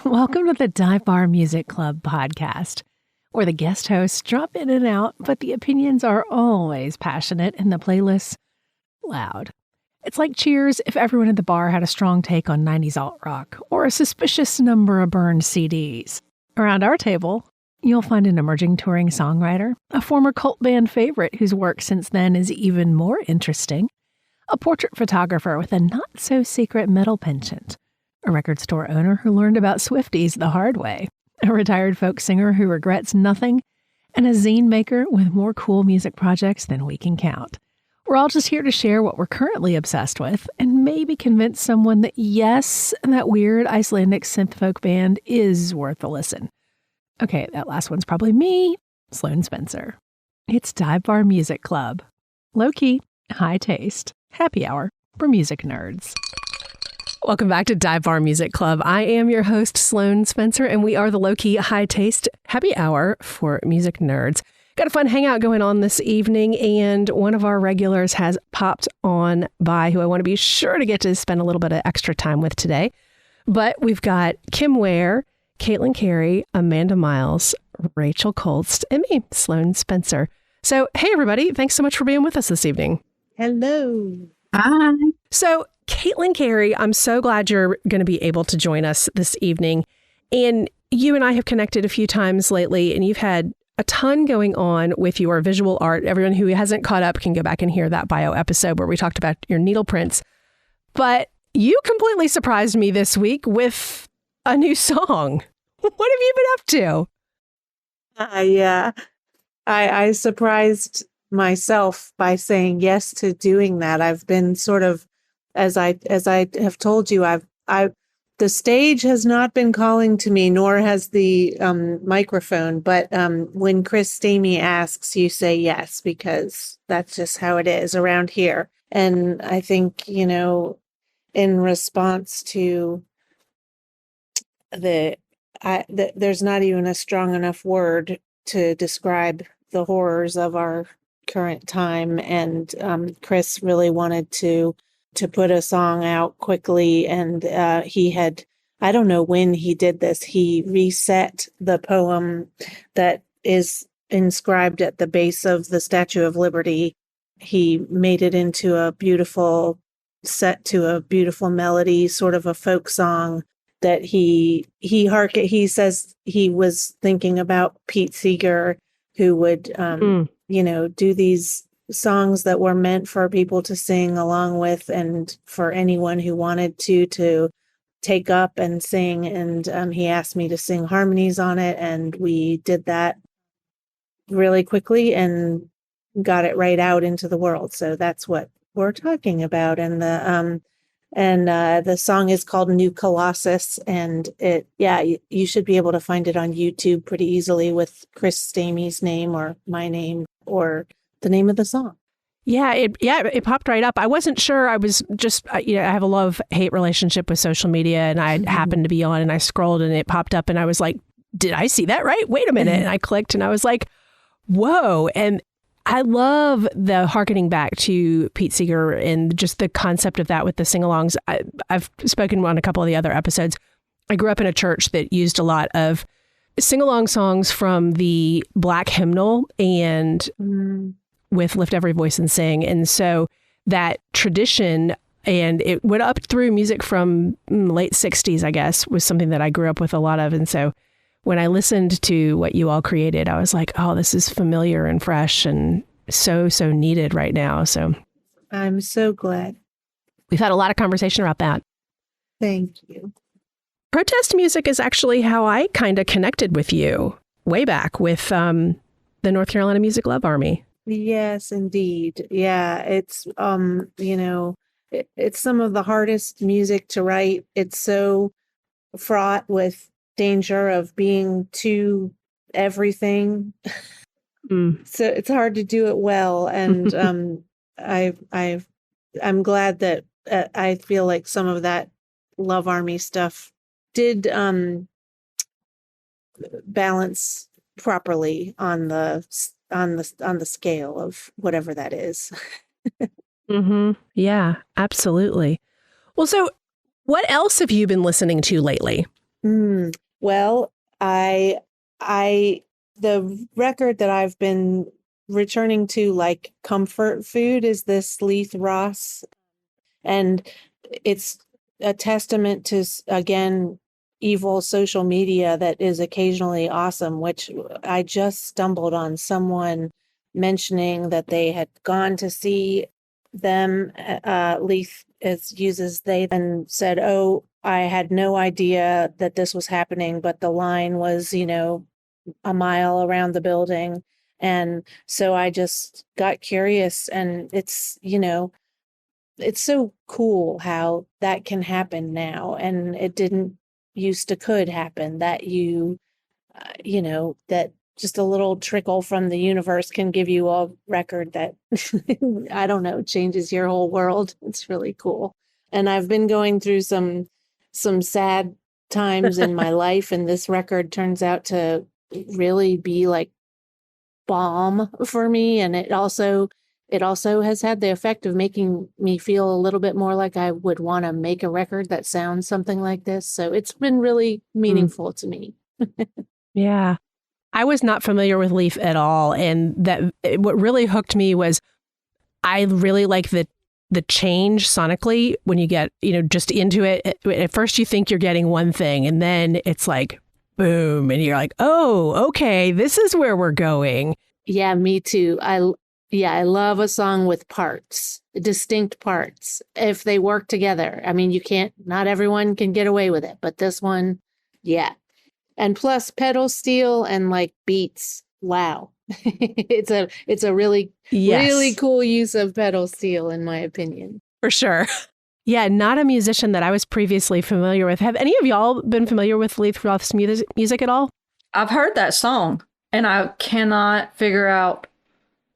Welcome to the Dive Bar Music Club podcast, where the guest hosts drop in and out, but the opinions are always passionate and the playlists loud. It's like Cheers if everyone at the bar had a strong take on 90s alt-rock or a suspicious number of burned CDs. Around our table, you'll find an emerging touring songwriter, a former cult band favorite whose work since then is even more interesting, a portrait photographer with a not-so-secret metal penchant, a record store owner who learned about Swifties the hard way, a retired folk singer who regrets nothing, and a zine maker with more cool music projects than we can count. We're all just here to share what we're currently obsessed with and maybe convince someone that yes, that weird Icelandic synth folk band is worth a listen. Okay, that last one's probably me, Sloane Spencer. It's Dive Bar Music Club. Low-key, high taste, happy hour for music nerds. Welcome back to Dive Bar Music Club. I am your host, Sloane Spencer, and we are the low-key, high taste, happy hour for music nerds. Got a fun hangout going on this evening, and one of our regulars has popped on by who I want to be sure to get to spend a little bit of extra time with today. But we've got Kim Ware, Cary, Amanda Miles, Rachel Cholst, and me, Sloane Spencer. So, hey, everybody. Thanks so much for being with us this evening. Hello. Hi. So, Cary, I'm so glad you're going to be able to join us this evening. And you and I have connected a few times lately, and you've had a ton going on with your visual art. Everyone who hasn't caught up can go back and hear that bio episode where we talked about your needle prints. But you completely surprised me this week with a new song. What have you been up to? Yeah, I surprised myself by saying yes to doing that. I've been sort of, as I have told you, the stage has not been calling to me, nor has the microphone. But when Chris Stamey asks, you say yes, because that's just how it is around here. And I think, in response to there's not even a strong enough word to describe the horrors of our current time. And Chris really wanted to put a song out quickly. And he had, I don't know when he did this, he reset the poem that is inscribed at the base of the Statue of Liberty. He made it into a beautiful set to a beautiful melody, sort of a folk song that he says he was thinking about Pete Seeger, who would, do these songs that were meant for people to sing along with, and for anyone who wanted to take up and sing. And he asked me to sing harmonies on it, and we did that really quickly and got it right out into the world. So that's what we're talking about. And the song is called New Colossus, and you should be able to find it on YouTube pretty easily with Chris Stamey's name or my name or the name of the song. Yeah, it popped right up. I wasn't sure. I was just, I have a love-hate relationship with social media, and I happened to be on, and I scrolled, and it popped up, and I was like, did I see that right? Wait a minute. And I clicked, and I was like, whoa. And I love the hearkening back to Pete Seeger and just the concept of that with the sing-alongs. I've spoken on a couple of the other episodes. I grew up in a church that used a lot of sing-along songs from the Black hymnal and with Lift Every Voice and Sing. And so that tradition, and it went up through music from late 60s, I guess, was something that I grew up with a lot of. And so when I listened to what you all created, I was like, oh, this is familiar and fresh and so needed right now. So I'm so glad. We've had a lot of conversation about that. Thank you. Protest music is actually how I kind of connected with you way back with the North Carolina Music Love Army. Yes, indeed. Yeah, it's, it's some of the hardest music to write. It's so fraught with danger of being too everything. So it's hard to do it well. And I'm glad that I feel like some of that Love Army stuff did balance properly on the scale of whatever that is. Yeah, absolutely. Well, so what else have you been listening to lately? Well, I the record that I've been returning to like comfort food is this Leith Ross, and it's a testament to again evil social media that is occasionally awesome, which I just stumbled on someone mentioning that they had gone to see them. Leith uses they, and said, "Oh, I had no idea that this was happening, but the line was, a mile around the building." And so I just got curious, and it's so cool how that can happen now. And it didn't used to could happen that that just a little trickle from the universe can give you a record that, I don't know, changes your whole world. It's really cool. And I've been going through some sad times in my life, and this record turns out to really be like balm for me. And it also has had the effect of making me feel a little bit more like I would want to make a record that sounds something like this. So it's been really meaningful to me. Yeah. I was not familiar with Leith at all. And what really hooked me was I really like the change sonically when you get, just into it. At first you think you're getting one thing, and then it's like, boom. And you're like, oh, okay, this is where we're going. Yeah, me too. I love a song with parts, distinct parts, if they work together. I mean, not everyone can get away with it, but this one, yeah. And plus pedal steel and like beats. Wow. It's a really, really cool use of pedal steel, in my opinion. For sure. Yeah, not a musician that I was previously familiar with. Have any of y'all been familiar with Leith Ross music at all? I've heard that song, and I cannot figure out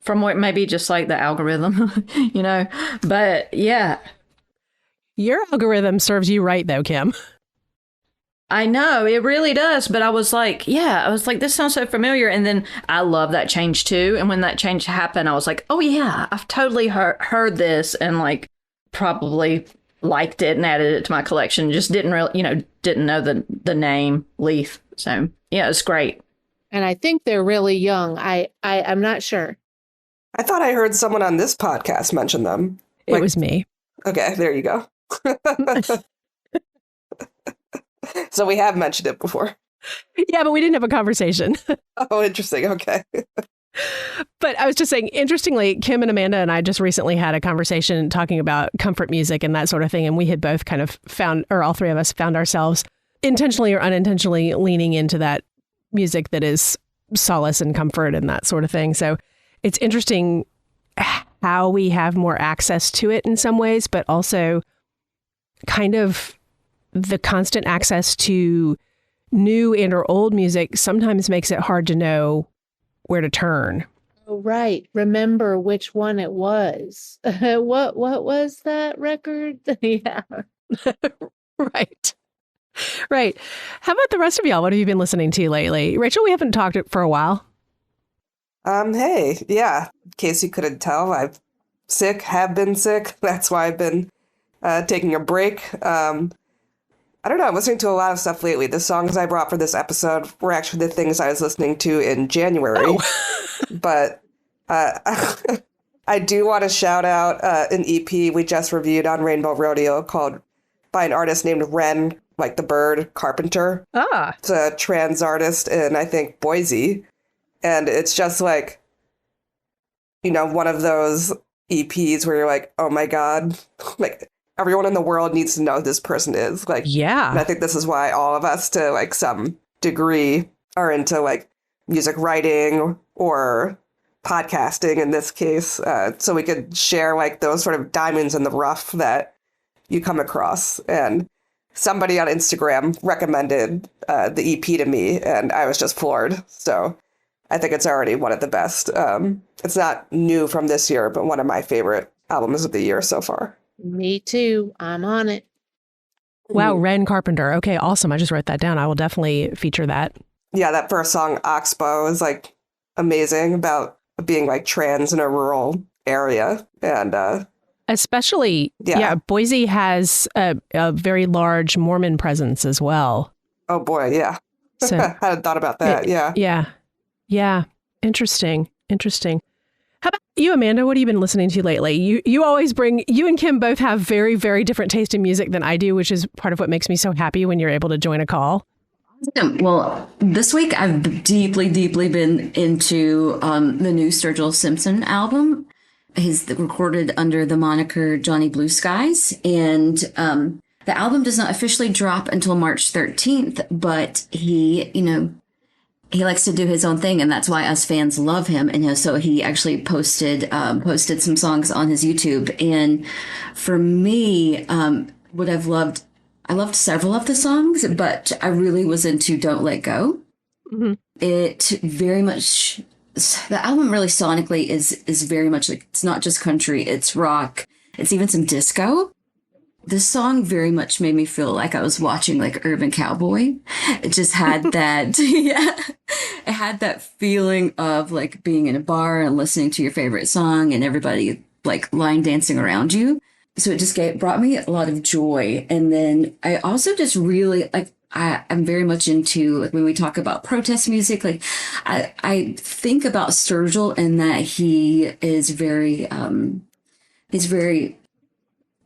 from what maybe just like the algorithm, but yeah. Your algorithm serves you right though, Kim. I know, it really does. But I was like, this sounds so familiar. And then I love that change too. And when that change happened, I was like, oh yeah, I've totally heard this, and like probably liked it and added it to my collection. Just didn't really, didn't know the name Leith. So yeah, it's great. And I think they're really young. I'm not sure. I thought I heard someone on this podcast mention them. It was me. Okay, there you go. So we have mentioned it before. Yeah, but we didn't have a conversation. Oh, interesting. Okay. But I was just saying, interestingly, Kim and Amanda and I just recently had a conversation talking about comfort music and that sort of thing. And we had both kind of all three of us found ourselves intentionally or unintentionally leaning into that music that is solace and comfort and that sort of thing. So it's interesting how we have more access to it in some ways, but also kind of the constant access to new and or old music sometimes makes it hard to know where to turn. Oh, right. Remember which one it was. What was that record? Yeah. Right. Right. How about the rest of y'all? What have you been listening to lately? Rachel, we haven't talked for a while. Hey, yeah. In case you couldn't tell, have been sick. That's why I've been taking a break. I don't know. I'm listening to a lot of stuff lately. The songs I brought for this episode were actually the things I was listening to in January. Oh. But I do want to shout out an EP we just reviewed on Rainbow Rodeo called by an artist named Wren, like the bird, Carpenter. Ah. It's a trans artist in, I think, Boise. And it's just like, one of those EPs where you're like, oh my God, like everyone in the world needs to know who this person is. Like, yeah. And I think this is why all of us, to like some degree, are into like music writing or podcasting in this case. So we could share like those sort of diamonds in the rough that you come across. And somebody on Instagram recommended the EP to me, and I was just floored. So I think it's already one of the best. It's not new from this year, but one of my favorite albums of the year so far. Me too. I'm on it. Wow, Wren Carpenter. Okay, awesome. I just wrote that down. I will definitely feature that. Yeah, that first song, Oxbow, is like amazing about being like trans in a rural area. And especially, Boise has a very large Mormon presence as well. Oh boy, yeah. So I hadn't thought about that. Yeah. Yeah. Interesting. How about you, Amanda? What have you been listening to lately? You always bring, you and Kim both have very, very different taste in music than I do, which is part of what makes me so happy when you're able to join a call. Well, this week I've deeply been into the new Sturgill Simpson album. He's recorded under the moniker Johnny Blue Skies, and the album does not officially drop until March 13th, but he likes to do his own thing, and that's why us fans love him. And so he actually posted some songs on his YouTube. And for me, what I loved several of the songs, but I really was into Don't Let Go. Mm-hmm. It very much, the album really sonically is very much like, it's not just country, it's rock, it's even some disco. This song very much made me feel like I was watching like Urban Cowboy. It just had that, yeah, it had that feeling of like being in a bar and listening to your favorite song and everybody like line dancing around you. So it just brought me a lot of joy. And then I also just really like, I'm very much into, like, when we talk about protest music, like I think about Sturgill and that he's very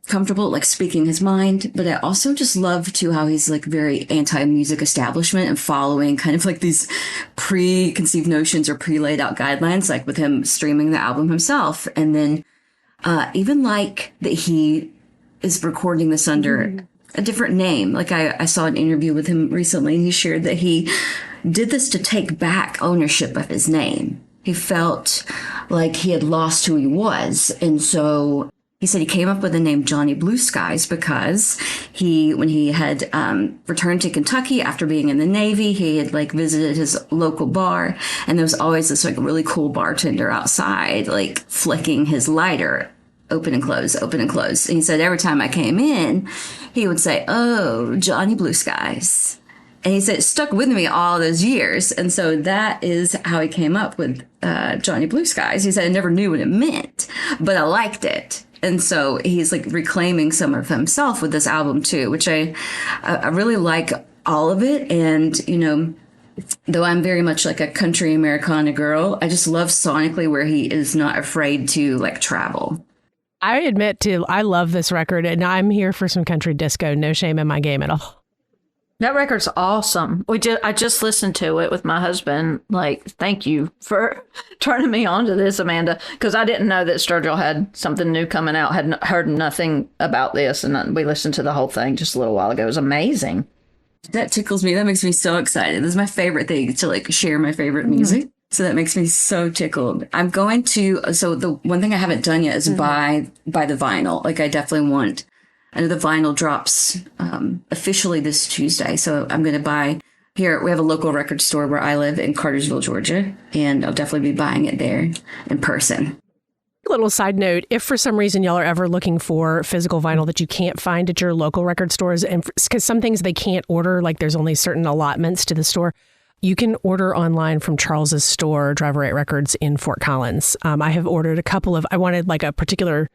comfortable, like speaking his mind, but I also just love too how he's like very anti-music establishment and following kind of like these preconceived notions or pre-laid out guidelines, like with him streaming the album himself. And then even like that he is recording this under a different name. Like I saw an interview with him recently, and he shared that he did this to take back ownership of his name. He felt like he had lost who he was. And so he said he came up with the name Johnny Blue Skies because when he had returned to Kentucky after being in the Navy, he had like visited his local bar, and there was always this like really cool bartender outside, like flicking his lighter, open and close, open and close. And he said every time I came in, he would say, "Oh, Johnny Blue Skies." And he said it stuck with me all those years. And so that is how he came up with Johnny Blue Skies. He said, I never knew what it meant, but I liked it. And so he's like reclaiming some of himself with this album too, which I really like all of it. And, though I'm very much like a country Americana girl, I just love sonically where he is not afraid to like travel. I admit too, I love this record, and I'm here for some country disco. No shame in my game at all. That record's awesome. I just listened to it with my husband. Like, thank you for turning me on to this, Amanda, because I didn't know that Sturgill had something new coming out. Had heard nothing about this, and we listened to the whole thing just a little while ago. It was amazing. That tickles me. That makes me so excited. This is my favorite thing, to like share my favorite music. So that makes me so tickled. I'm going to, so the one thing I haven't done yet is buy the vinyl. Like I definitely want, I know the vinyl drops officially this Tuesday. So I'm going to buy here. We have a local record store where I live in Cartersville, Georgia, and I'll definitely be buying it there in person. Little side note, if for some reason y'all are ever looking for physical vinyl that you can't find at your local record stores, and because some things they can't order, like there's only certain allotments to the store, you can order online from Charles's store, Driver 8 Records in Fort Collins. I have ordered a couple of, I wanted like a particular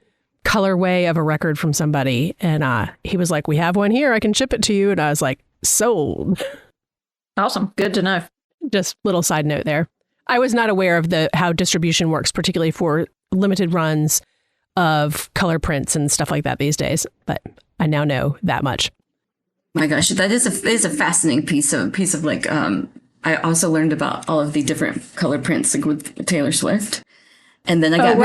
colorway of a record from somebody, and he was like, we have one here, I can ship it to you. And I was like, sold. Awesome. Good to know. Just little side note there. I was not aware of how distribution works, particularly for limited runs of color prints and stuff like that these days, but I now know that much. My gosh, that is a fascinating piece of like, I also learned about all of the different color prints like with Taylor Swift. And then I got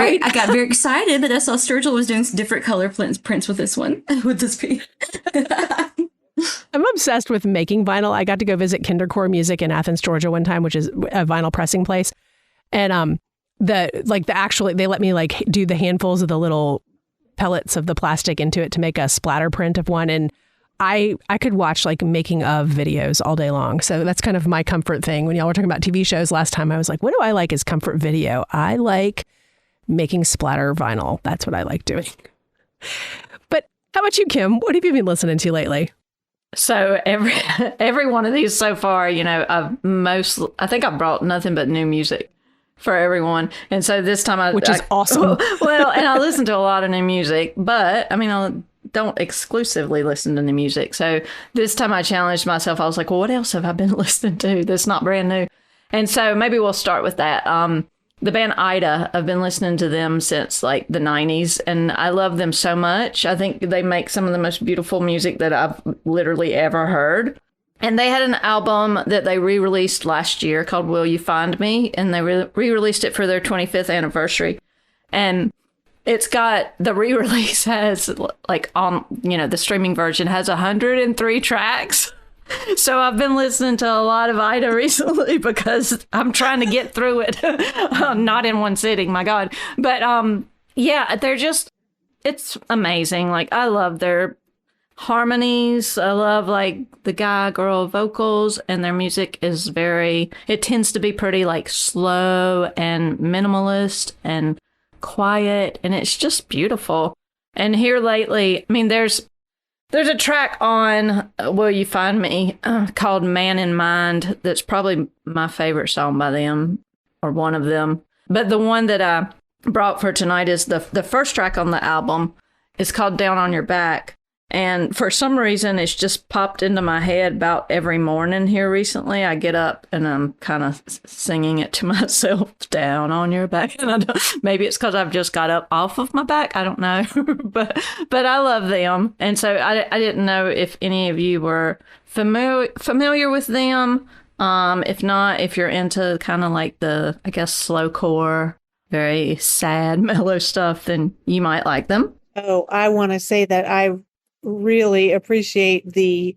very excited that I saw Sturgill was doing some different color prints with this one, with this piece. I'm obsessed with making vinyl. I got to go visit Kindercore Music in Athens, Georgia one time, which is a vinyl pressing place. And they let me like do the handfuls of the little pellets of the plastic into it to make a splatter print of one. And I could watch like making of videos all day long. So that's kind of my comfort thing. When y'all were talking about TV shows last time, I was like, what do I like as comfort video? I like making splatter vinyl. That's what I like doing. But how about you, Kim? What have you been listening to lately? So every one of these so far, I think I brought nothing but new music for everyone. And so this time which is awesome. Well, and I listen to a lot of new music, but I mean, don't exclusively listen to new music. So this time I challenged myself. I was like, well, what else have I been listening to that's not brand new? And so maybe we'll start with that. The band Ida, I've been listening to them since like the 90s, and I love them so much. I think they make some of the most beautiful music that I've literally ever heard. And they had an album that they re-released last year called Will You Find Me? And they re-released it for their 25th anniversary. And it's got, the re-release has like on, the streaming version has 103 tracks. So I've been listening to a lot of Ida recently because I'm trying to get through it. Not in one sitting, my God. But yeah, it's amazing. Like, I love their harmonies. I love like the guy girl vocals, and their music is it tends to be pretty like slow and minimalist and quiet, and it's just beautiful. And here lately, I mean, there's a track on Will You Find Me called Man in Mind that's probably my favorite song by them, or one of them. But the one that I brought for tonight is the first track on the album. It's called Down on Your Back. And for some reason, it's just popped into my head about every morning here recently. I get up and I'm kind of singing it to myself, down on your back. And maybe it's because I've just got up off of my back. I don't know. but I love them. And so I didn't know if any of you were familiar with them. If not, if you're into kind of like the, I guess, slowcore, very sad, mellow stuff, then you might like them. Oh, I want to say that I really appreciate the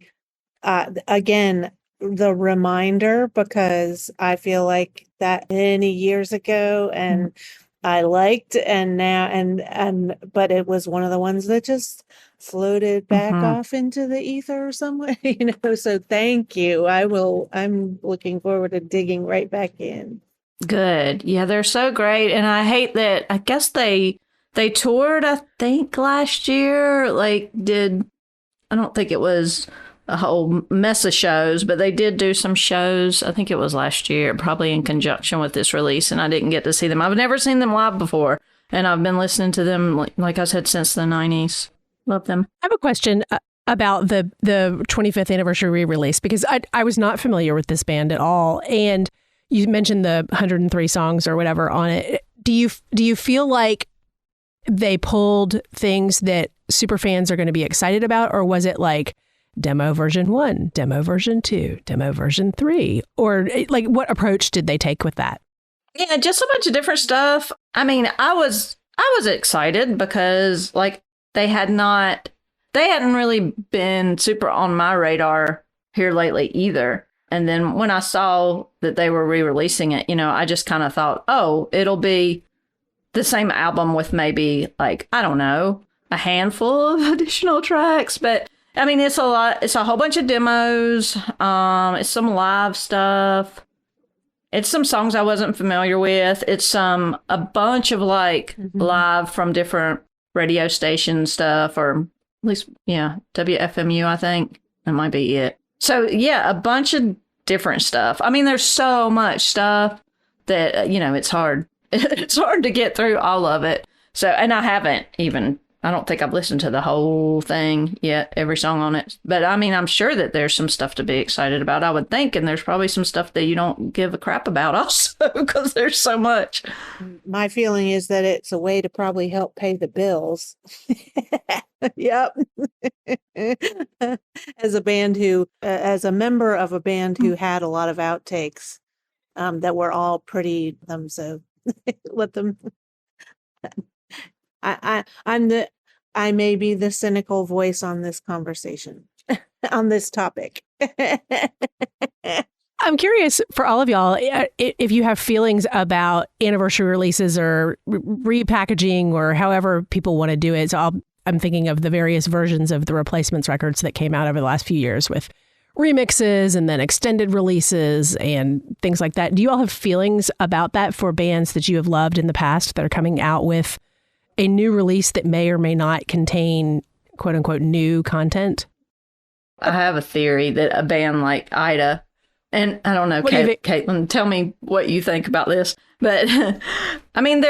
reminder, because I feel like that many years ago, and I liked, and now but it was one of the ones that just floated back off into the ether somewhere, so thank you. I'm looking forward to digging right back in. Good. Yeah, they're so great. And I hate that, I guess they toured, I think, last year. I don't think it was a whole mess of shows, but they did do some shows. I think it was last year, probably in conjunction with this release, and I didn't get to see them. I've never seen them live before, and I've been listening to them, like I said, since the 90s. Love them. I have a question about the 25th anniversary re-release, because I was not familiar with this band at all, and you mentioned the 103 songs or whatever on it. Do you feel like they pulled things that super fans are going to be excited about, or was it like demo version 1, demo version 2, demo version 3, or like what approach did they take with that? Yeah, just a bunch of different stuff. I mean, I was excited because like they hadn't really been super on my radar here lately either. And then when I saw that they were re-releasing it, I just kind of thought, oh, it'll be the same album with maybe like, I don't know, a handful of additional tracks. But I mean, it's a lot. It's a whole bunch of demos. It's some live stuff. It's some songs I wasn't familiar with. It's a bunch of like live from different radio station stuff, or at least, WFMU, I think. That might be it. So yeah, a bunch of different stuff. I mean, there's so much stuff that, it's hard. It's hard to get through all of it. So, and I don't think I've listened to the whole thing yet, every song on it. But I mean, I'm sure that there's some stuff to be excited about, I would think. And there's probably some stuff that you don't give a crap about also, because there's so much. My feeling is that it's a way to probably help pay the bills. Yep. As a member of a band who had a lot of outtakes that were all pretty, so let them. I may be the cynical voice on this conversation, on this topic. I'm curious for all of y'all, if you have feelings about anniversary releases or repackaging, or however people want to do it. So I'm thinking of the various versions of the Replacements records that came out over the last few years with remixes and then extended releases and things like that. Do you all have feelings about that for bands that you have loved in the past that are coming out with a new release that may or may not contain quote unquote new content? I have a theory that a band like Ida, and I don't know, Caitlin, tell me what you think about this, but I mean,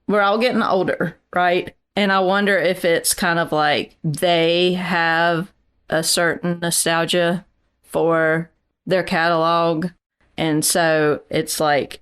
we're all getting older, right? And I wonder if it's kind of like they have a certain nostalgia for their catalog. And so it's like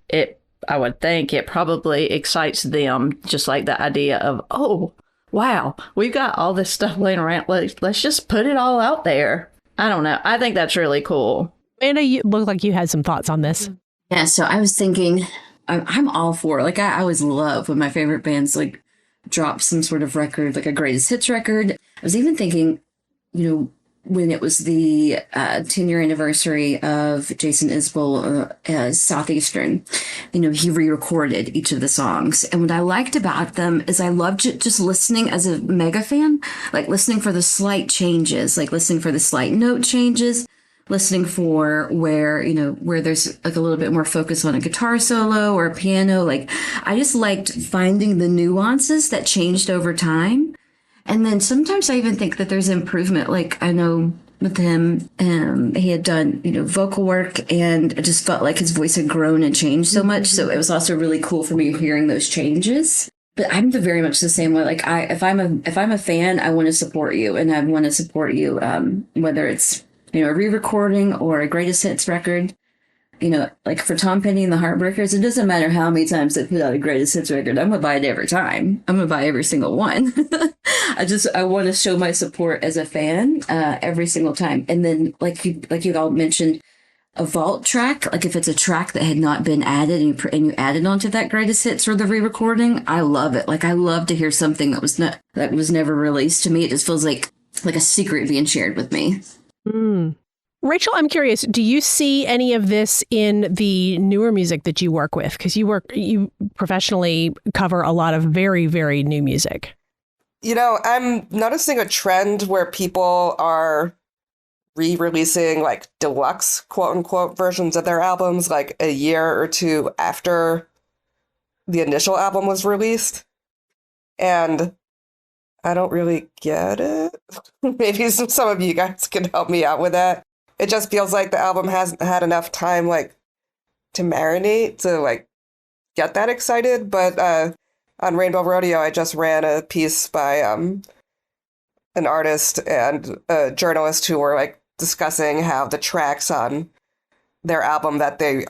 I would think it probably excites them, just like the idea of, oh, wow, we've got all this stuff laying around. Let's just put it all out there. I don't know. I think that's really cool. Amanda, you look like you had some thoughts on this. Yeah, so I was thinking, I'm all for it. Like, I always love when my favorite bands, like, drop some sort of record, like a greatest hits record. I was even thinking, when it was the 10-year anniversary of Jason Isbell Southeastern, he re-recorded each of the songs. And what I liked about them is I loved just listening as a mega fan, like listening for the slight changes, like listening for the slight note changes, listening for where there's like a little bit more focus on a guitar solo or a piano. Like, I just liked finding the nuances that changed over time. And then sometimes I even think that there's improvement. Like, I know with him, he had done, vocal work, and I just felt like his voice had grown and changed so much. So it was also really cool for me hearing those changes. But I'm very much the same way. Like, if I'm a fan, I want to support you, and I want to support you, whether it's, a re-recording or a greatest hits record. Like for Tom Petty and the Heartbreakers, it doesn't matter how many times they put out a greatest hits record. I'm going to buy it every time. I'm going to buy every single one. I want to show my support as a fan every single time. And then like you all mentioned, a vault track, like if it's a track that had not been added and you added onto that greatest hits or the re-recording, I love it. Like, I love to hear something that was never released to me. It just feels like a secret being shared with me. Mm. Rachel, I'm curious, do you see any of this in the newer music that you work with? Because you professionally cover a lot of very, very new music. I'm noticing a trend where people are re-releasing like deluxe, quote unquote, versions of their albums like a year or two after the initial album was released. And I don't really get it. Maybe some of you guys can help me out with that. It just feels like the album hasn't had enough time, like, to marinate, to, like, get that excited. But on Rainbow Rodeo, I just ran a piece by an artist and a journalist who were, like, discussing how the tracks on their album that they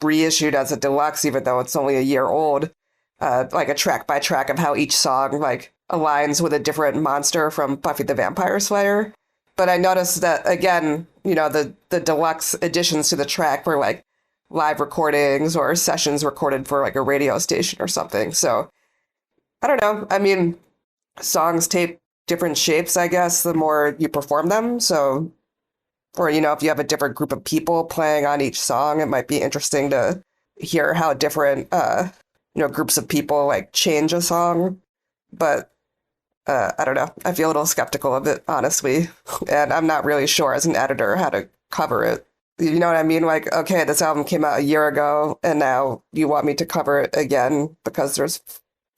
reissued as a deluxe, even though it's only a year old, like a track by track of how each song, like, aligns with a different monster from Buffy the Vampire Slayer. But I noticed that, again, the deluxe additions to the track were like live recordings or sessions recorded for like a radio station or something. So I don't know. I mean, songs take different shapes, I guess, the more you perform them. So, or, if you have a different group of people playing on each song, it might be interesting to hear how different, groups of people like change a song. But I don't know. I feel a little skeptical of it, honestly. And I'm not really sure as an editor how to cover it. You know what I mean? Like, okay, this album came out a year ago, and now you want me to cover it again because there's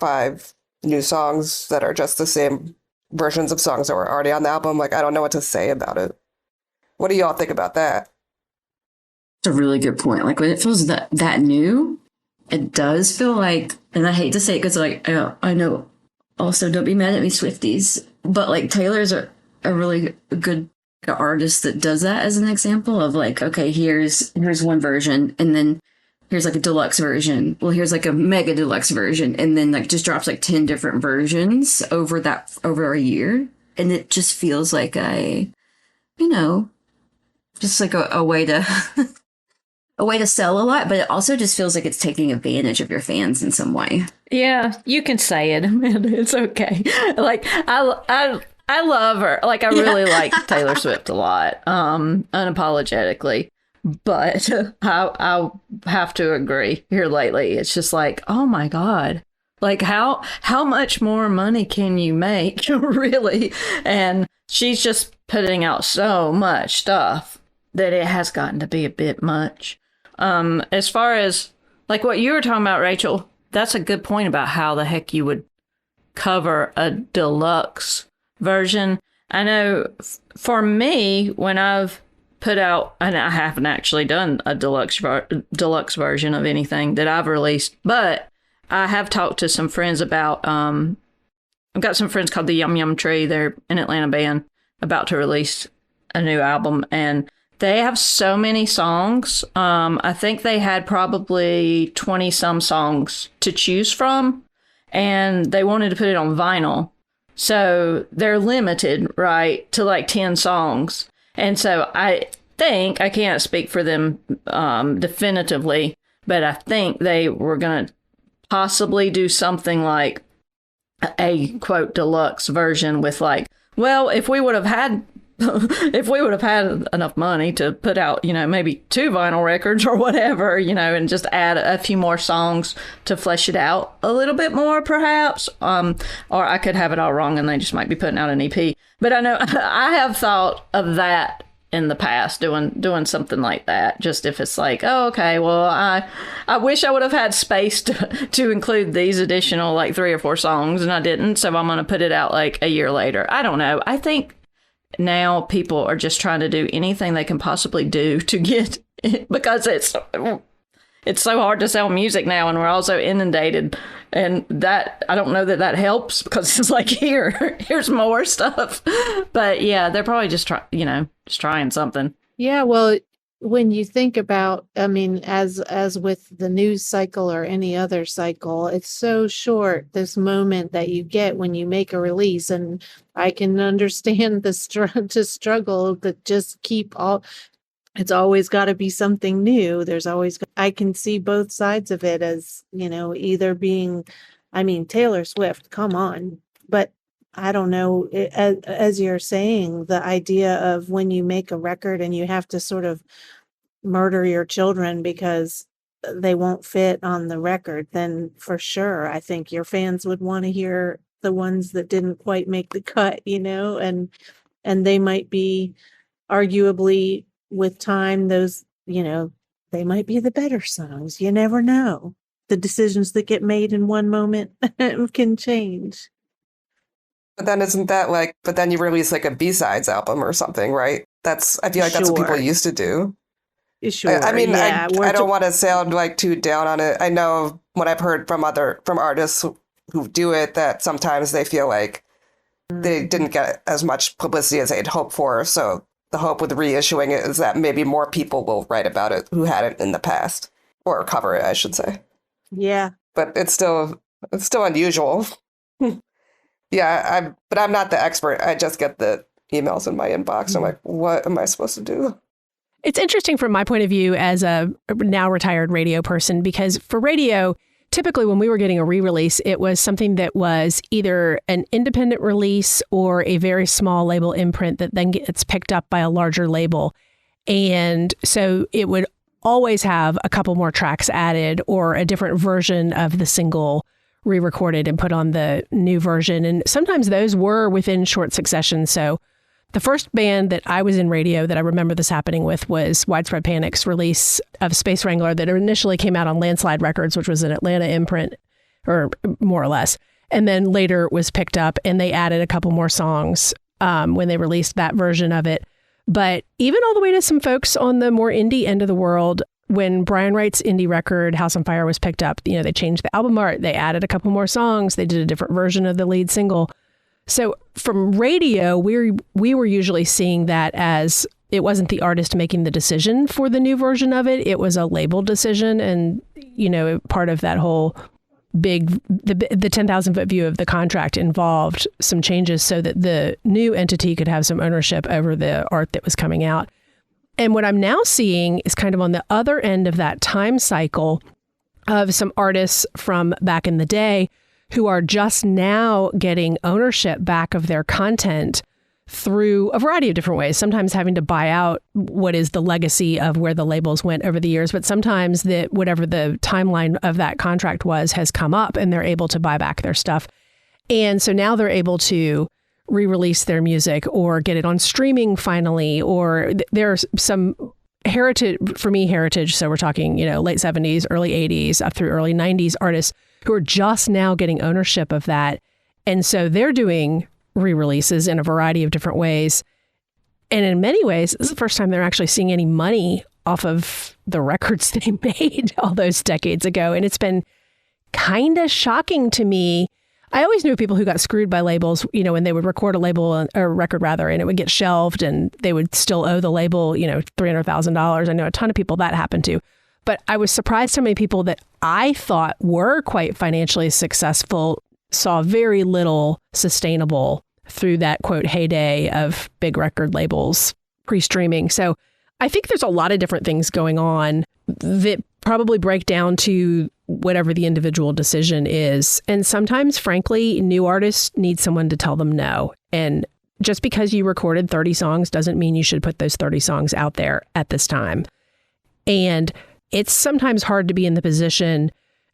5 new songs that are just the same versions of songs that were already on the album. Like, I don't know what to say about it. What do y'all think about that? It's a really good point. Like, when it feels that new, it does feel like, and I hate to say it because, like, I know, also, don't be mad at me, Swifties. But, like, Taylor's a really good artist that does that as an example of, like, okay, here's one version, and then here's, like, a deluxe version. Well, here's, like, a mega deluxe version, and then, like, just drops, like, 10 different versions over a year. And it just feels like just like a way to... a way to sell a lot, but it also just feels like it's taking advantage of your fans in some way. Yeah, you can say it, Amanda. It's okay. Like, I love her. Like, I really like Taylor Swift a lot, unapologetically. But I have to agree here lately. It's just like, oh my God. Like, how much more money can you make, really? And she's just putting out so much stuff that it has gotten to be a bit much. As far as like what you were talking about, Rachel, that's a good point about how the heck you would cover a deluxe version. I know for me, when I've put out, and I haven't actually done a deluxe version of anything that I've released, but I have talked to some friends about I've got some friends called the Yum Yum Tree. They're an Atlanta band about to release a new album, and they have so many songs. I think they had probably 20 some songs to choose from, and they wanted to put it on vinyl. So they're limited, right, to like 10 songs. And so I think, I can't speak for them definitively, but I think they were going to possibly do something like a quote deluxe version with like, well, if we would have had enough money to put out, maybe 2 vinyl records or whatever, and just add a few more songs to flesh it out a little bit more, perhaps. Or I could have it all wrong and they just might be putting out an EP. But I know I have thought of that in the past, doing something like that. Just if it's like, oh, okay, well, I wish I would have had space to include these additional like 3 or 4 songs, and I didn't. So I'm going to put it out like a year later. I don't know. I think now people are just trying to do anything they can possibly do to get it, because it's so hard to sell music now, and we're also inundated, and that I don't know that helps, because it's like here's more stuff. But yeah, they're probably just trying something. Yeah, well, when you think about, I mean, as with the news cycle or any other cycle, it's so short, this moment that you get when you make a release. And I can understand the struggle to just keep it's always got to be something new. I can see both sides of it as, either being, I mean, Taylor Swift, come on. But I don't know, as you're saying, the idea of when you make a record and you have to sort of murder your children because they won't fit on the record, then for sure, I think your fans would want to hear the ones that didn't quite make the cut, and they might be arguably with time, those, they might be the better songs. You never know. The decisions that get made in one moment can change. But then isn't that but then you release like a B-sides album or something, right? I feel like that's what people used to do. Sure. I mean, yeah, I don't want to sound like too down on it. I know what I've heard from artists who do it, that sometimes they feel like they didn't get as much publicity as they'd hoped for. So the hope with reissuing it is that maybe more people will write about it who had it in the past, or cover it, I should say. Yeah. But it's still unusual. Yeah, but I'm not the expert. I just get the emails in my inbox. I'm like, what am I supposed to do? It's interesting from my point of view as a now retired radio person, because for radio, typically when we were getting a re-release, it was something that was either an independent release or a very small label imprint that then gets picked up by a larger label. And so it would always have a couple more tracks added or a different version of the single re-recorded and put on the new version. And sometimes those were within short succession. So the first band that I was in radio that I remember this happening with was Widespread Panic's release of Space Wrangler that initially came out on Landslide Records, which was an Atlanta imprint, or more or less. And then later was picked up and they added a couple more songs when they released that version of it. But even all the way to some folks on the more indie end of the world, when Brian Wright's indie record, House on Fire, was picked up, they changed the album art, they added a couple more songs, they did a different version of the lead single. So from radio, we were usually seeing that as it wasn't the artist making the decision for the new version of it. It was a label decision. And, part of that whole the 10,000 foot view of the contract involved some changes so that the new entity could have some ownership over the art that was coming out. And what I'm now seeing is kind of on the other end of that time cycle of some artists from back in the day who are just now getting ownership back of their content through a variety of different ways, sometimes having to buy out what is the legacy of where the labels went over the years, but sometimes that whatever the timeline of that contract was has come up and they're able to buy back their stuff. And so now they're able to re-release their music or get it on streaming finally, or there's some heritage. So we're talking, late 70s, early 80s, up through early 90s artists who are just now getting ownership of that. And so they're doing re-releases in a variety of different ways. And in many ways, this is the first time they're actually seeing any money off of the records they made all those decades ago. And it's been kind of shocking to me. I always knew people who got screwed by labels, when they would record a record rather, and it would get shelved and they would still owe the label, $300,000. I know a ton of people that happened to. But I was surprised how many people that I thought were quite financially successful saw very little sustainable through that, quote, heyday of big record labels pre-streaming. So I think there's a lot of different things going on that probably break down to whatever the individual decision is. And sometimes, frankly, new artists need someone to tell them no. And just because you recorded 30 songs doesn't mean you should put those 30 songs out there at this time. And it's sometimes hard to be in the position,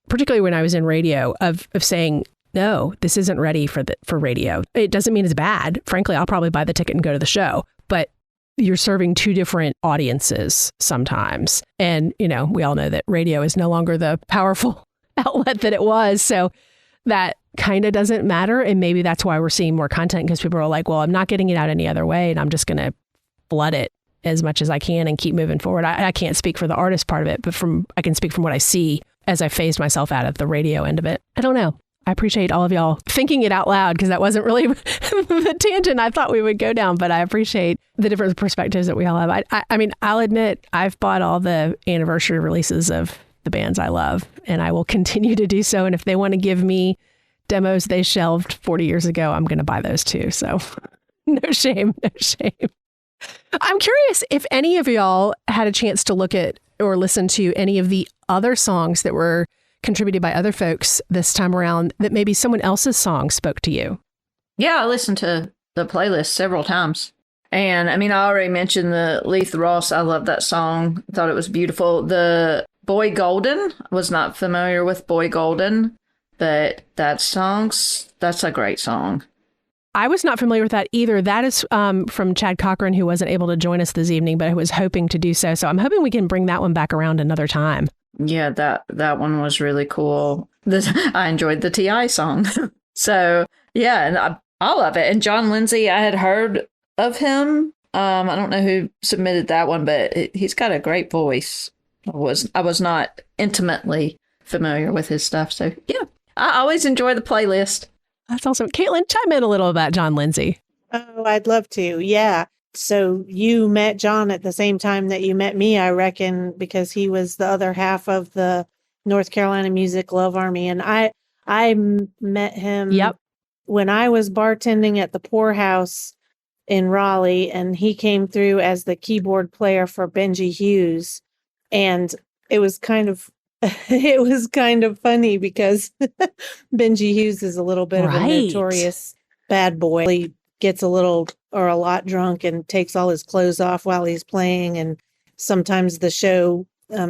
particularly when I was in radio, of saying, no, this isn't ready for radio. It doesn't mean it's bad. Frankly, I'll probably buy the ticket and go to the show. But you're serving two different audiences sometimes. And, we all know that radio is no longer the powerful outlet that it was. So that kind of doesn't matter. And maybe that's why we're seeing more content, because people are like, well, I'm not getting it out any other way, and I'm just going to flood it as much as I can and keep moving forward. I can't speak for the artist part of it, but I can speak from what I see as I phased myself out of the radio end of it. I don't know. I appreciate all of y'all thinking it out loud, because that wasn't really the tangent I thought we would go down, but I appreciate the different perspectives that we all have. I mean, I'll admit I've bought all the anniversary releases of the bands I love, and I will continue to do so. And if they want to give me demos they shelved 40 years ago, I'm going to buy those too. So no shame, no shame. I'm curious if any of y'all had a chance to look at or listen to any of the other songs that were contributed by other folks this time around, that maybe someone else's song spoke to you. Yeah, I listened to the playlist several times. And I already mentioned the Leith Ross. I love that song. Thought it was beautiful. The Boy Golden, I was not familiar with Boy Golden, but that's a great song. I was not familiar with that either. That is from Chad Cochran, who wasn't able to join us this evening, but who was hoping to do so. So I'm hoping we can bring that one back around another time. Yeah, that one was really cool. I enjoyed the T.I. song. So, yeah, and I love it. And John Lindsay, I had heard of him. I don't know who submitted that one, but he's got a great voice. I was not intimately familiar with his stuff. So, yeah, I always enjoy the playlist. That's awesome. Caitlin, chime in a little about John Lindsay. Oh, I'd love to. Yeah. So you met John at the same time that you met me, I reckon, because he was the other half of the North Carolina Music Love Army. And I met him when I was bartending at the Poorhouse in Raleigh, and he came through as the keyboard player for Benji Hughes. And it was kind of funny because Benji Hughes is a little bit of a notorious bad boy. He gets a lot drunk and takes all his clothes off while he's playing. And sometimes the show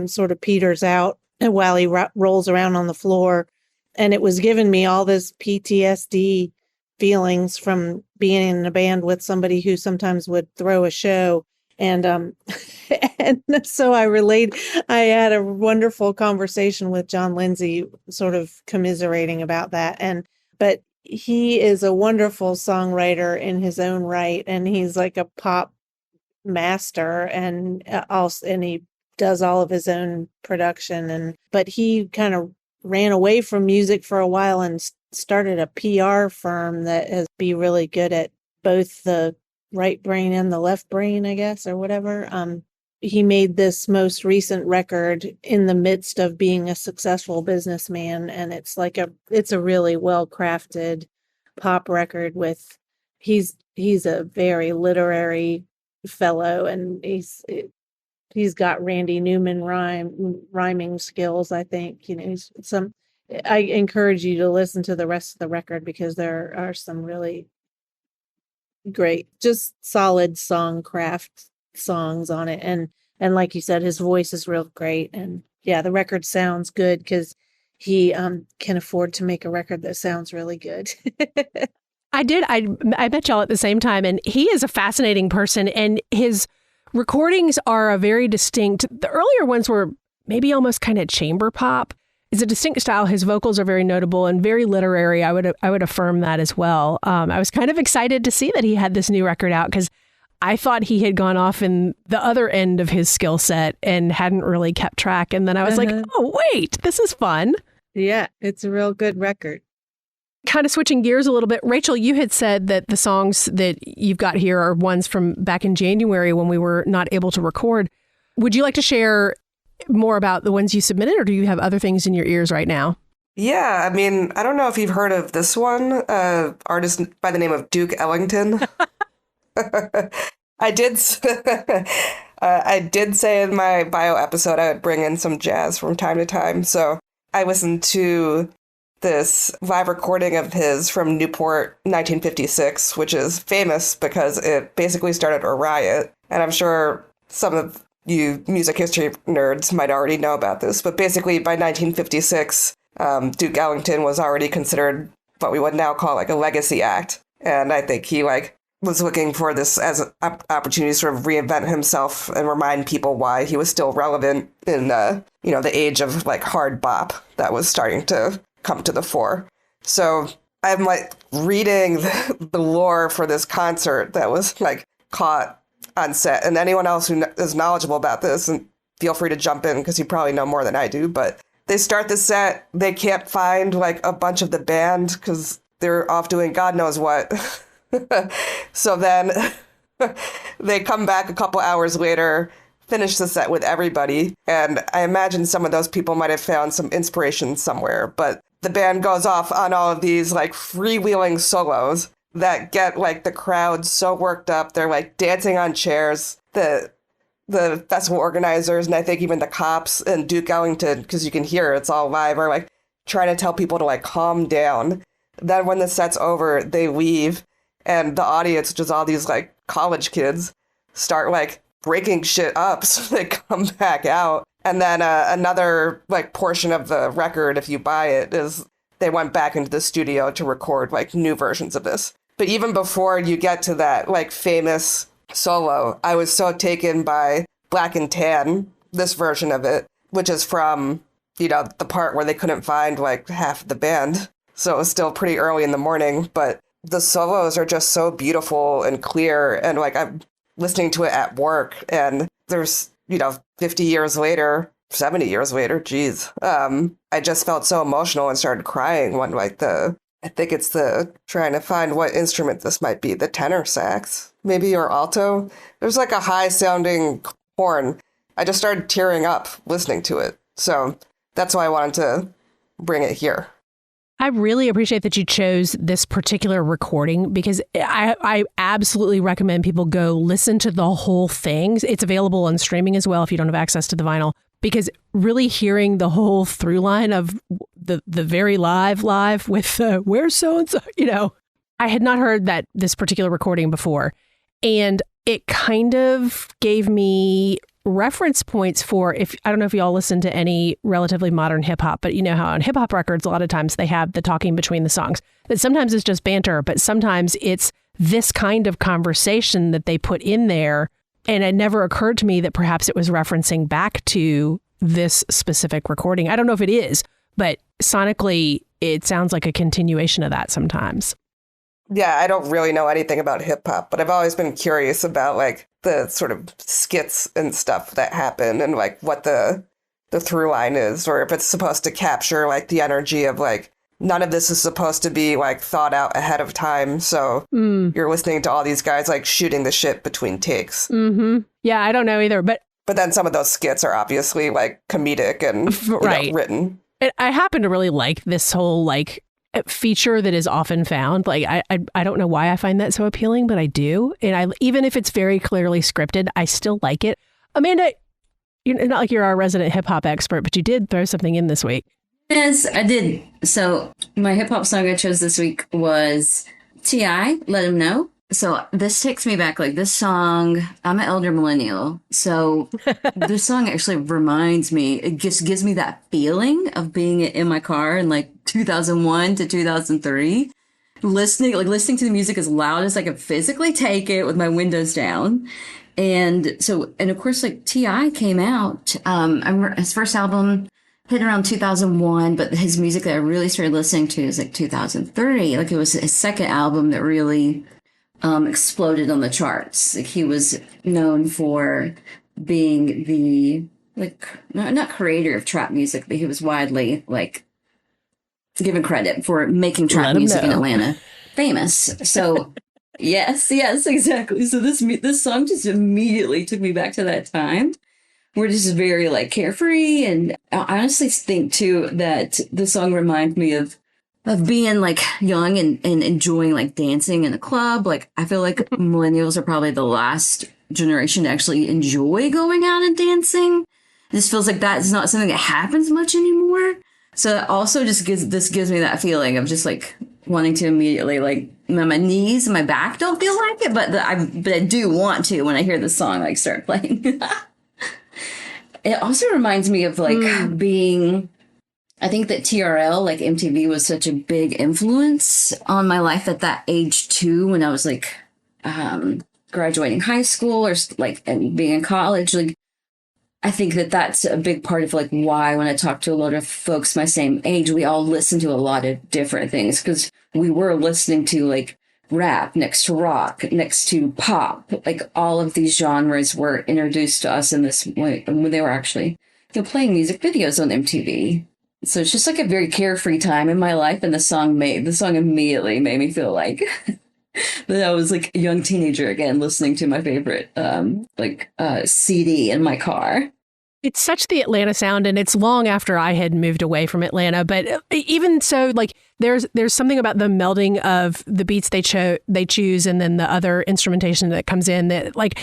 sort of peters out while he rolls around on the floor. And it was giving me all this PTSD feelings from being in a band with somebody who sometimes would throw a show. And and so I had a wonderful conversation with John Lindsay, sort of commiserating about that. But he is a wonderful songwriter in his own right, and he's like a pop master, and he does all of his own production. But he kind of ran away from music for a while and started a PR firm that has be really good at both the right brain and the left brain, I guess, or whatever. He made this most recent record in the midst of being a successful businessman, and it's a really well-crafted pop record he's a very literary fellow, and he's got Randy Newman rhyming skills, I think. I encourage you to listen to the rest of the record, because there are some really great, just solid songcraft songs on it. And like you said, his voice is real great. And yeah, the record sounds good because he can afford to make a record that sounds really good. I met y'all at the same time, and he is a fascinating person, and his recordings are a very distinct. The earlier ones were maybe almost kind of chamber pop. It's a distinct style. His vocals are very notable and very literary. I would affirm that as well. I was kind of excited to see that he had this new record out, because I thought he had gone off in the other end of his skill set and hadn't really kept track. And then I was like, oh, wait, this is fun. Yeah, it's a real good record. Kind of switching gears a little bit, Rachel, you had said that the songs that you've got here are ones from back in January when we were not able to record. Would you like to share more about the ones you submitted, or do you have other things in your ears right now? Yeah, I mean, I don't know if you've heard of this one, artist by the name of Duke Ellington. I did say in my bio episode I would bring in some jazz from time to time. So I listened to this live recording of his from Newport 1956, which is famous because it basically started a riot. And I'm sure some of you music history nerds might already know about this. But basically by 1956, Duke Ellington was already considered what we would now call like a legacy act. And I think he was looking for this as an opportunity to sort of reinvent himself and remind people why he was still relevant in the age of like hard bop that was starting to come to the fore. So I'm like reading the lore for this concert that was like caught on set, and anyone else who is knowledgeable about this, and feel free to jump in because you probably know more than I do, but they start the set, they can't find like a bunch of the band because they're off doing God knows what. So then they come back a couple hours later, finish the set with everybody. And I imagine some of those people might have found some inspiration somewhere. But the band goes off on all of these like freewheeling solos that get like the crowd so worked up. They're like dancing on chairs. The festival organizers, and I think even the cops and Duke Ellington, because you can hear it's all live, are like trying to tell people to like calm down. Then when the set's over, they leave. And the audience, which is all these like college kids, start like breaking shit up. So they come back out. And then another like portion of the record, if you buy it, is they went back into the studio to record like new versions of this. But even before you get to that like famous solo, I was so taken by Black and Tan, this version of it, which is from, the part where they couldn't find like half the band. So it was still pretty early in the morning, but the solos are just so beautiful and clear. And like I'm listening to it at work, and there's, 50 years later, 70 years later, I just felt so emotional and started crying when I think it's trying to find what instrument this might be, the tenor sax, maybe, or alto. There's like a high sounding horn. I just started tearing up listening to it. So that's why I wanted to bring it here. I really appreciate that you chose this particular recording, because I absolutely recommend people go listen to the whole thing. It's available on streaming as well if you don't have access to the vinyl, because really hearing the whole through line of the very live with where's so-and-so, I had not heard this particular recording before. And it kind of gave me reference points for, I don't know if y'all listen to any relatively modern hip hop, but you know how on hip hop records, a lot of times they have the talking between the songs, that sometimes it's just banter, but sometimes it's this kind of conversation that they put in there. And it never occurred to me that perhaps it was referencing back to this specific recording. I don't know if it is, but sonically it sounds like a continuation of that sometimes. Yeah, I don't really know anything about hip hop, but I've always been curious about like the sort of skits and stuff that happen, and like what the through line is, or if it's supposed to capture like the energy of like none of this is supposed to be like thought out ahead of time. So you're listening to all these guys like shooting the shit between takes. Mm-hmm. Yeah, I don't know either, but then some of those skits are obviously like comedic and written. I happen to really like this whole like feature that is often found. Like I don't know why I find that so appealing, but I do. And even if it's very clearly scripted, I still like it. Amanda, you're not like you're our resident hip hop expert, but you did throw something in this week. Yes, I did. So my hip hop song I chose this week was T.I., Let Him Know. So this takes me back, like this song, I'm an elder millennial. So this song actually reminds me, it just gives me that feeling of being in my car in like 2001 to 2003, listening to the music as loud as I could physically take it with my windows down. And of course, like T.I. came out, I remember his first album hit around 2001, but his music that I really started listening to is like 2003. Like it was his second album that really exploded on the charts. Like he was known for being the not creator of trap music, but he was widely like given credit for making Let trap 'em music in know. Atlanta famous. So yes, exactly. So this song just immediately took me back to that time. We're just very like carefree, and I honestly think too that the song reminds me of being like young and enjoying like dancing in a club. Like I feel like millennials are probably the last generation to actually enjoy going out and dancing. It just feels like that's not something that happens much anymore. So it also just gives me that feeling of just like wanting to immediately like my knees and my back don't feel like it, but I do want to when I hear the song like start playing. It also reminds me of like being, I think that TRL, like MTV, was such a big influence on my life at that age too, when I was like graduating high school or like and being in college. Like I think that that's a big part of like why when I talk to a lot of folks my same age, we all listen to a lot of different things, because we were listening to like rap next to rock next to pop. Like all of these genres were introduced to us in this way when they were actually playing music videos on MTV. So it's just like a very carefree time in my life, and the song immediately made me feel like that I was like a young teenager again, listening to my favorite CD in my car. It's such the Atlanta sound, and it's long after I had moved away from Atlanta. But even so, like there's something about the melding of the beats they choose, and then the other instrumentation that comes in that like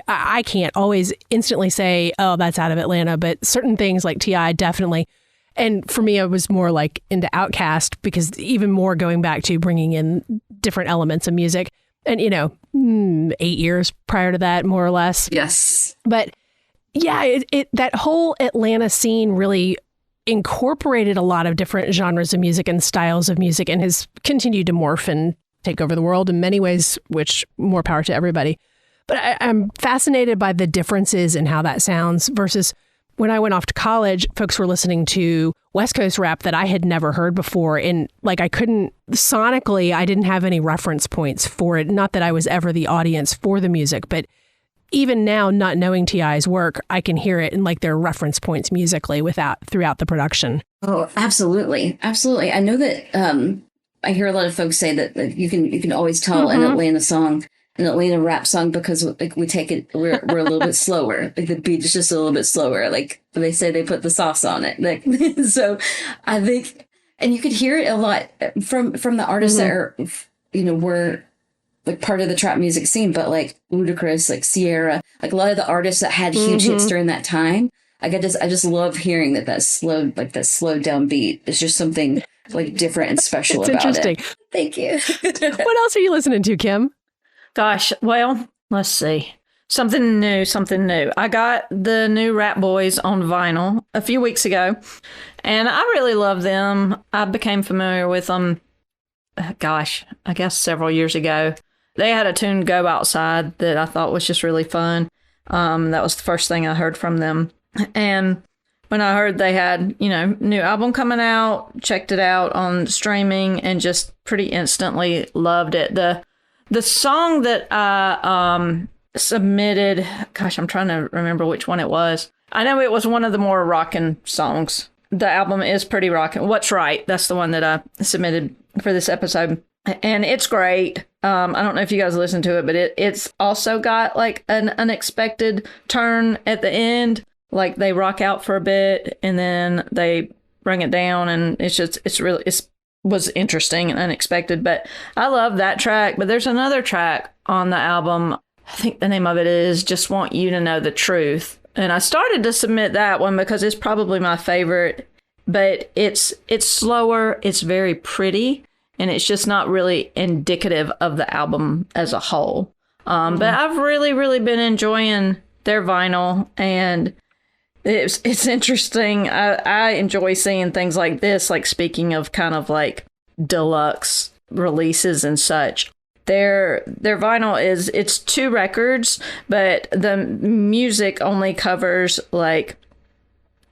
I can't always instantly say, oh, that's out of Atlanta. But certain things like T.I. definitely. And for me, I was more like into Outkast, because even more going back to bringing in different elements of music. And, 8 years prior to that, more or less. Yes. But yeah, that whole Atlanta scene really incorporated a lot of different genres of music and styles of music, and has continued to morph and take over the world in many ways, which more power to everybody. But I'm fascinated by the differences in how that sounds versus when I went off to college, folks were listening to West Coast rap that I had never heard before. And like I didn't have any reference points for it. Not that I was ever the audience for the music, but even now, not knowing T.I.'s work, I can hear it in like their reference points musically throughout the production. Oh, absolutely. Absolutely. I know that I hear a lot of folks say that you can always tell an Atlanta rap song, because like we take it, we're a little bit slower. Like the beat is just a little bit slower. Like they say they put the sauce on it. Like so, I think, and you could hear it a lot from the artists that are, were like part of the trap music scene, but like Ludacris, like Sierra, like a lot of the artists that had huge hits during that time. Like I just love hearing that slowed down beat. It's just something like different and special it's about interesting. it. Thank you. What else are you listening to, Kim? Gosh, well, let's see. Something new. I got the new Rap Boys on vinyl a few weeks ago, and I really love them. I became familiar with them, I guess several years ago. They had a tune, Go Outside, that I thought was just really fun. That was the first thing I heard from them. And when I heard they had, new album coming out, checked it out on streaming, and just pretty instantly loved it. The song that I submitted, I'm trying to remember which one it was. I know it was one of the more rockin' songs. The album is pretty rockin'. What's Right? That's the one that I submitted for this episode. And it's great. I don't know if you guys listen to it, but it's also got like an unexpected turn at the end. Like they rock out for a bit and then they bring it down, and it was interesting and unexpected. But I love that track. But there's another track on the album. I think the name of it is Just Want You to Know the Truth. And I started to submit that one because it's probably my favorite. But it's slower. It's very pretty. And it's just not really indicative of the album as a whole. But I've really, really been enjoying their vinyl, and it's interesting. I enjoy seeing things like this, like speaking of kind of like deluxe releases and such. Their vinyl it's 2 records, but the music only covers like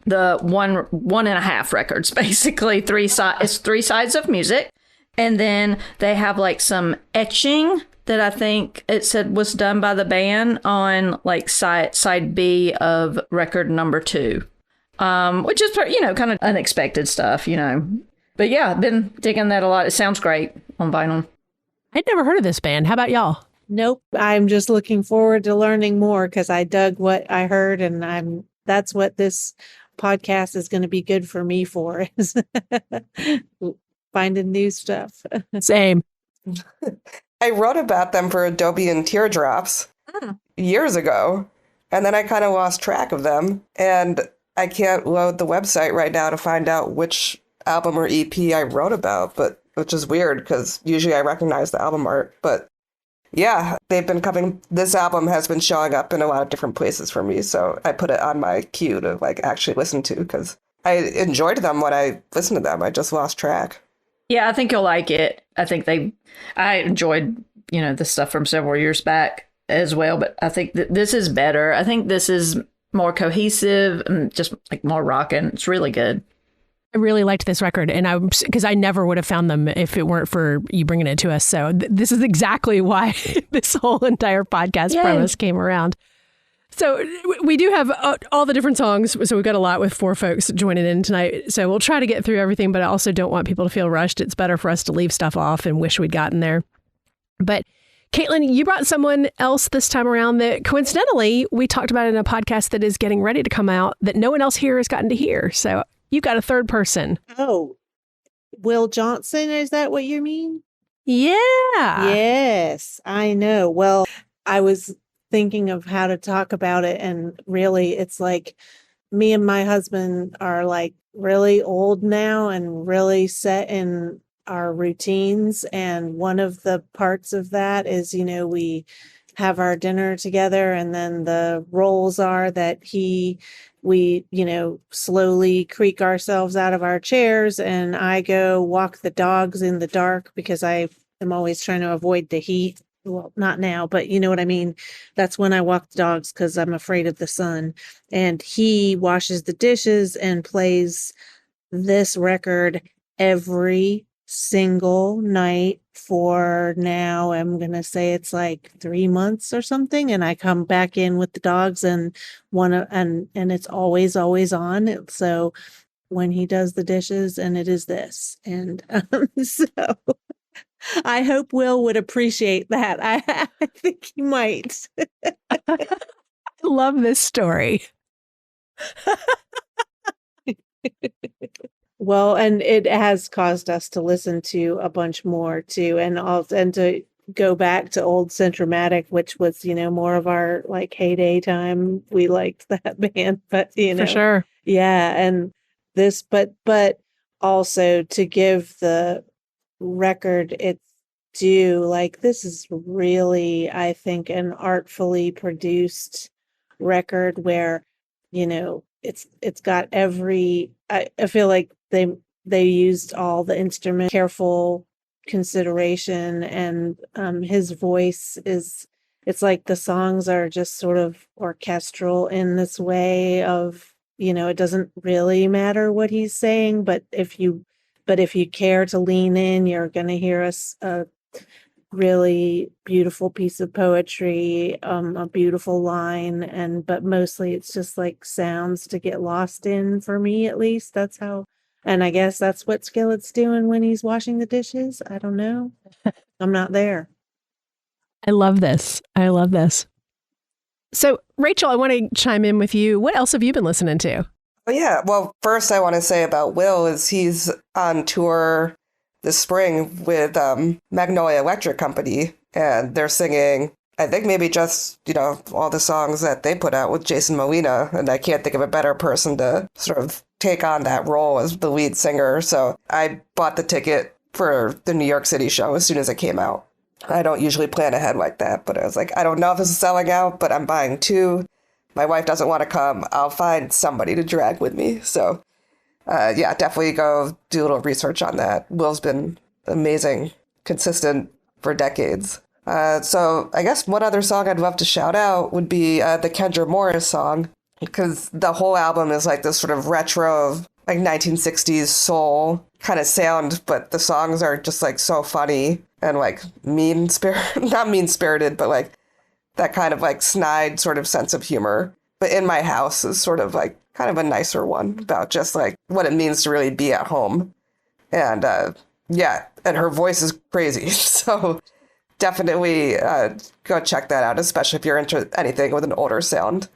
the one and a half records, basically 3 sides of music. And then they have like some etching that I think it said was done by the band on like side B of record number 2, which is, kind of unexpected stuff, But yeah, I've been digging that a lot. It sounds great on vinyl. I'd never heard of this band. How about y'all? Nope. I'm just looking forward to learning more because I dug what I heard, and that's what this podcast is going to be good for me for, is finding new stuff. Same. I wrote about them for Adobe and Teardrops years ago, and then I kind of lost track of them, and I can't load the website right now to find out which album or EP I wrote about, but which is weird because usually I recognize the album art. But yeah, they've been coming. This album has been showing up in a lot of different places for me, so I put it on my queue to like actually listen to because I enjoyed them when I listened to them. I just lost track. Yeah, I think you'll like it. I enjoyed, the stuff from several years back as well, but I think that this is better. I think this is more cohesive and just like more rocking. It's really good. I really liked this record, and because I never would have found them if it weren't for you bringing it to us. So this is exactly why this whole entire podcast premise came around. So we do have all the different songs. So we've got a lot with 4 folks joining in tonight. So we'll try to get through everything, but I also don't want people to feel rushed. It's better for us to leave stuff off and wish we'd gotten there. But Caitlin, you brought someone else this time around that coincidentally we talked about in a podcast that is getting ready to come out that no one else here has gotten to hear. So you got a third person. Oh, Will Johnson, is that what you mean? Yeah. Yes, I know. Well, I was thinking of how to talk about it, and really it's like me and my husband are like really old now and really set in our routines, and one of the parts of that is we have our dinner together, and then the roles are that we slowly creak ourselves out of our chairs, and I go walk the dogs in the dark because I am always trying to avoid the heat. Well, not now, but you know what I mean? That's when I walk the dogs because I'm afraid of the sun. And he washes the dishes and plays this record every single night for now. I'm going to say it's like 3 months or something. And I come back in with the dogs and and it's always on. So when he does the dishes, and it is this. And so I hope Will would appreciate that. I think he might. I love this story. Well, and it has caused us to listen to a bunch more too, and to go back to old Centromatic, which was more of our like heyday time. We liked that band, but for sure, yeah, and this, but also to give the record its due, like this is really, I think, an artfully produced record where it's got every. I feel like they used all the instrument careful consideration, and his voice it's like the songs are just sort of orchestral in this way of it doesn't really matter what he's saying, but if you care to lean in, you're going to hear a really beautiful piece of poetry, a beautiful line, but mostly it's just like sounds to get lost in, for me at least. That's how, and I guess that's what Skillet's doing when he's washing the dishes. I don't know. I'm not there. I love this. So Rachel, I want to chime in with you. What else have you been listening to? Oh, yeah. Well, first I want to say about Will is he's on tour this spring with Magnolia Electric Company, and they're singing, I think maybe just, all the songs that they put out with Jason Molina, and I can't think of a better person to sort of take on that role as the lead singer. So I bought the ticket for the New York City show as soon as it came out. I don't usually plan ahead like that, but I was like, I don't know if this is selling out, but I'm buying 2. My wife doesn't want to come. I'll find somebody to drag with me. So yeah, definitely go do a little research on that. Will's been amazing, consistent for decades. So I guess one other song I'd love to shout out would be the Kendra Morris song, because the whole album is like this sort of retro, like 1960s soul kind of sound, but the songs are just like so funny and like not mean-spirited, but like that kind of like snide sort of sense of humor. But In My House is sort of like kind of a nicer one about just like what it means to really be at home And and her voice is crazy. So definitely go check that out, especially if you're into anything with an older sound.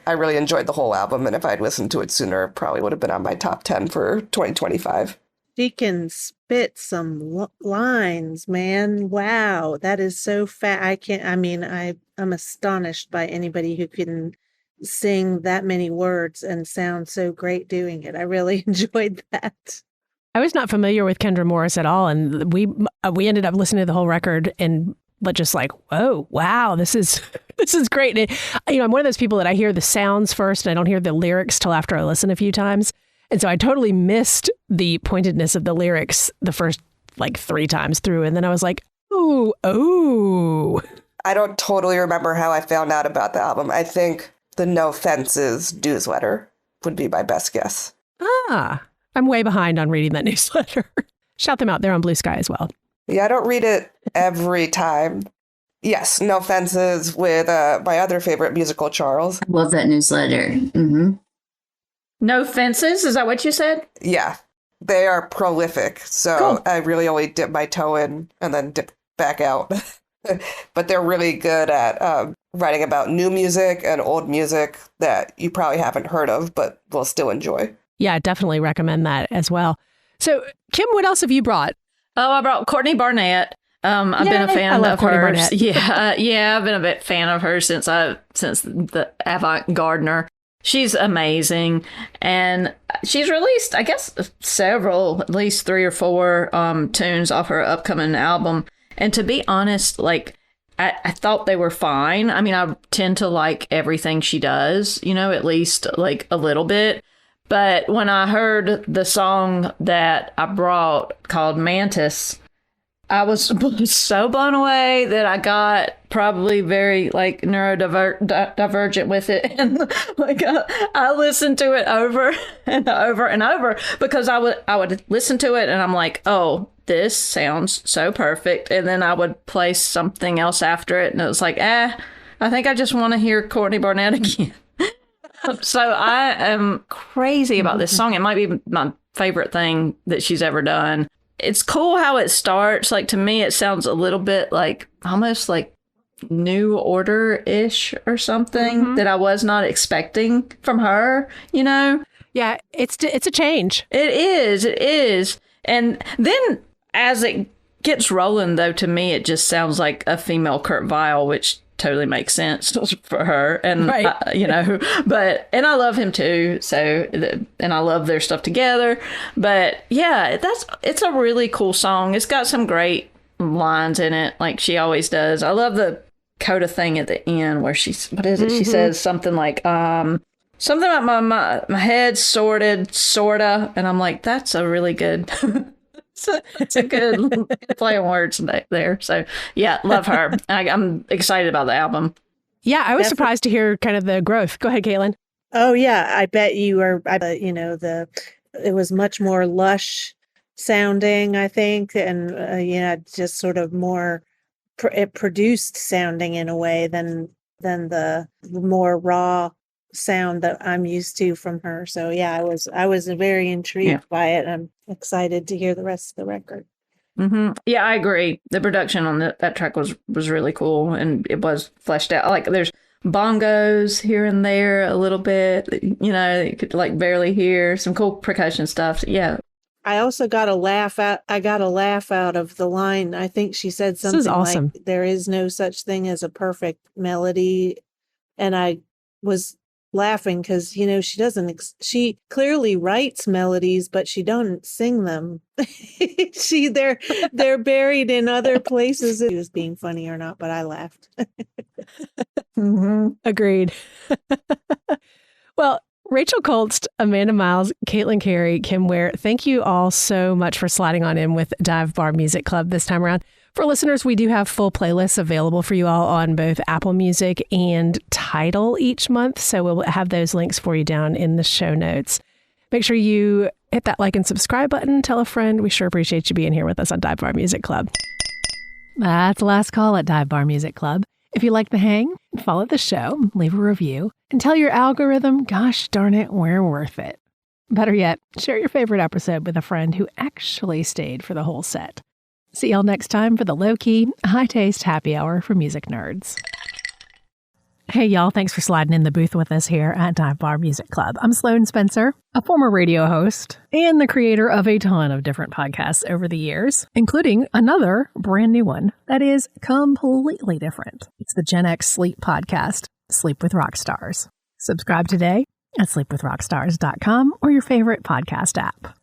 I really enjoyed the whole album, and if I'd listened to it sooner, it probably would have been on my top 10 for 2025. She can spit some lines, man. Wow, that is so fast. I'm astonished by anybody who can sing that many words and sound so great doing it. I really enjoyed that. I was not familiar with Kendra Morris at all, and we ended up listening to the whole record and just like, whoa, wow, this is great. And I'm one of those people that I hear the sounds first, and I don't hear the lyrics till after I listen a few times. And so I totally missed the pointedness of the lyrics the first like 3 times through, and then I was like, oh. I don't totally remember how I found out about the album. I think the No Fences newsletter would be my best guess. I'm way behind on reading that newsletter. Shout them out. They're on Blue Sky as well. Yeah, I don't read it every time. Yes, No Fences with my other favorite musical, Charles. I love that newsletter. Mm-hmm. No Fences? Is that what you said? Yeah, they are prolific. So cool. I really only dip my toe in and then dip back out. But they're really good at writing about new music and old music that you probably haven't heard of, but will still enjoy. Yeah, definitely recommend that as well. So, Kim, what else have you brought? Oh, I brought Courtney Barnett. I've been a fan of hers. Yeah, I've been a bit fan of her since the Avant-Gardener. She's amazing, and she's released, I guess, several, at least 3 or 4 tunes off her upcoming album. And to be honest, like I thought they were fine. I mean, I tend to like everything she does, at least like a little bit. But when I heard the song that I brought called Mantis, I was so blown away that I got probably very like neurodivergent with it. And like I listened to it over and over and over because I would listen to it and I'm like, oh, this sounds so perfect. And then I would play something else after it. And it was like, I think I just want to hear Courtney Barnett again. So I am crazy about this song. It might be my favorite thing that she's ever done. It's cool how it starts. Like, to me, it sounds a little bit like almost like New Order-ish or something that I was not expecting from her, Yeah, it's a change. It is. And then as it gets rolling, though, to me, it just sounds like a female Kurt Weill, which totally makes sense for her. And, right. and I love him too. So, and I love their stuff together. But yeah, it's a really cool song. It's got some great lines in it, like she always does. I love the coda thing at the end where she says something like, something about my head sorted, sorta. And I'm like, that's a really good, it's a good play on words there. So yeah, love her. I'm excited about the album. Yeah, I was surprised to hear kind of the growth. Go ahead, Caitlin. Oh yeah, I bet you were. It was much more lush sounding, I think, and just sort of more produced sounding in a way than the more raw sound that I'm used to from her. So yeah, I was very intrigued by it. I'm excited to hear the rest of the record. Mm-hmm. Yeah, I agree. The production on that track was really cool, and it was fleshed out. Like, there's bongos here and there a little bit, you could like barely hear some cool percussion stuff. Yeah. I also got a laugh out. I got a laugh out of the line. I think she said something awesome. Like, "There is no such thing as a perfect melody," and I was laughing because she doesn't. She clearly writes melodies, but she don't sing them. They're buried in other places. She was being funny or not, but I laughed. Agreed. Well, Rachel Cholst, Amanda Miles, Caitlin Cary, Kim Ware, thank you all so much for sliding on in with Dive Bar Music Club this time around. For listeners, we do have full playlists available for you all on both Apple Music and Tidal each month. So we'll have those links for you down in the show notes. Make sure you hit that like and subscribe button. Tell a friend. We sure appreciate you being here with us on Dive Bar Music Club. That's the last call at Dive Bar Music Club. If you like the hang, follow the show, leave a review, and tell your algorithm, gosh darn it, we're worth it. Better yet, share your favorite episode with a friend who actually stayed for the whole set. See y'all next time for the low-key, high-taste happy hour for music nerds. Hey y'all, thanks for sliding in the booth with us here at Dive Bar Music Club. I'm Sloane Spencer, a former radio host and the creator of a ton of different podcasts over the years, including another brand new one that is completely different. It's the Gen X Sleep Podcast, Sleep with Rock Stars. Subscribe today at sleepwithrockstars.com or your favorite podcast app.